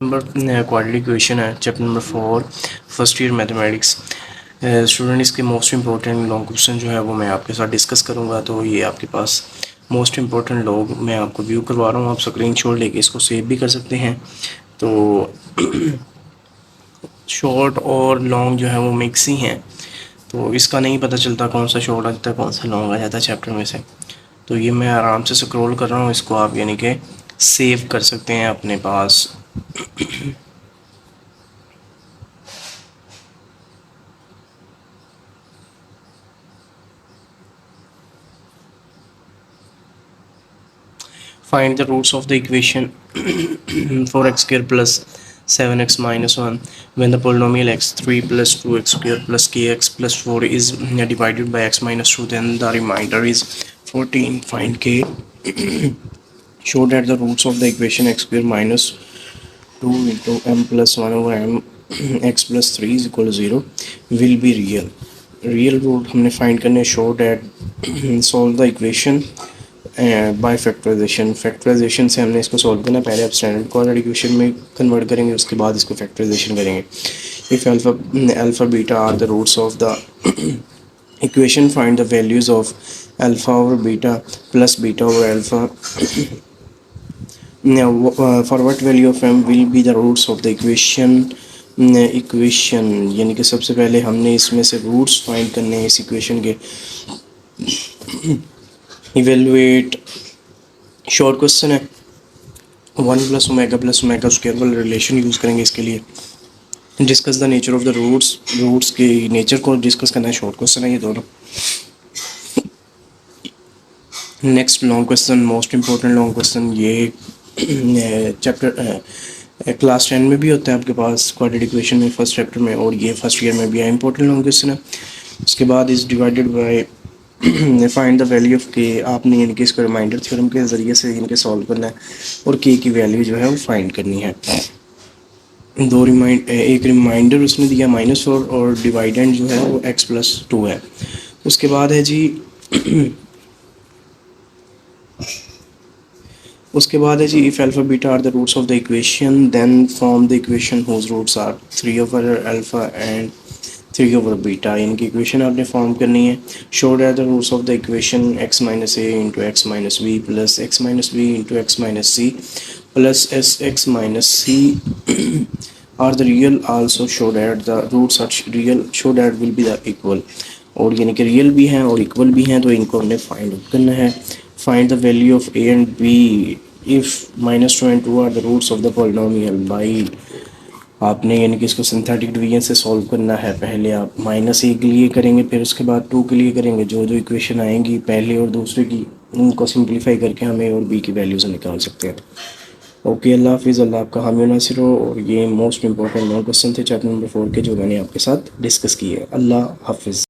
Number quadratic equation है, chapter number 4 first year mathematics. Student इसके most important long question जो है वो मैं आपके साथ डिस्कस करूंगा। तो ये आपके पास मोस्ट इंपॉर्टेंट लॉग मैं आपको व्यू करवा रहा हूँ। आप स्क्रीनशॉट लेके इसको सेव भी कर सकते हैं। तो शॉर्ट और लॉन्ग जो है वो मिक्स ही हैं, तो इसका नहीं पता चलता कौन सा शॉर्ट आ जाता है कौन सा लॉन्ग आ जाता है चैप्टर में से। तो ये मैं आराम से स्क्रॉल कर रहा हूँ, इसको आप यानी कि सेव कर सकते हैं अपने पास। Find the roots of the equation 4x square plus 7x minus 1 when the polynomial x3 plus 2x square plus kx plus 4 is divided by x minus 2, then the remainder is 14. Find k. Show that the roots of the equation x square minus 2 into m plus 1 over m x plus 3 is equal to 0 will be real. Real root हमने find करने. Show that solve the equation by factorization. Factorization से हमने इसको solve करना। पहले आप standard quadratic equation में convert करेंगे, उसके बाद इसको फैक्टराइजेशन करेंगे। If alpha beta are the roots of the equation, find the values of alpha over beta plus beta over alpha for what value of m will be the roots of the equation. यानी कि सबसे पहले हमने इसमें से roots find करने हैं इस इक्वेशन के। इवेलुएट शॉर्ट क्वेश्चन है, 1 प्लस ओमेगा स्क्वायर वाला रिलेशन यूज़ करेंगे इसके लिए। Discuss the nature of the roots के नेचर को डिस्कस करना है। शॉर्ट क्वेश्चन है ये दोनों। Next long question, most important long question, ये चैप्टर क्लास 10 में भी होता है आपके पास क्वाड्रेटिक इक्वेशन में फर्स्ट चैप्टर में, और ये फर्स्ट ईयर में भी है। इंपॉर्टेंट लॉन्ग क्वेश्चन है। उसके बाद is divided by find the value of के। आपने इनके इसको रिमाइंडर थ्योरम के ज़रिए से इनके सॉल्व करना है और के की वैल्यू जो है वो फाइंड करनी है। एक रिमाइंडर उसने दिया -4 और डिवाइडेंड जो है वो x प्लस 2 है। उसके बाद है जी if alpha beta are the roots of the equation then form the equation whose roots are 3 over alpha and 3 over beta. इनकी इक्वेशन आपने फॉर्म करनी है। Show that the roots of the equation x minus a into x minus b plus x minus b into x minus c plus s x minus c are the real. Also show that the roots are real, show that will be the equal. और यानी कि real भी हैं और equal भी हैं, तो इनको हमने फाइंड आउट करना है। Find the value of A and B if -2 and 2 are the roots of the polynomial बाई। आपने यानी कि इसको सिंथेटिक डिवीजन से सॉल्व करना है। पहले आप -a के लिए करेंगे, फिर उसके बाद 2 के लिए करेंगे। जो जो इक्वेशन आएंगी पहले और दूसरे की, उनको सिंप्लीफाई करके हम a और b की वैल्यूज़ निकाल सकते हैं। ओके, अल्लाह हाफिज़। अल्लाह आपका हामी नासिर हो। और ये मोस्ट इंपॉर्टेंट लॉन्ग क्वेश्चन थे चैप्टर नंबर 4 के, जो मैंने आपके साथ डिस्कस किए। अल्लाह हाफिज़।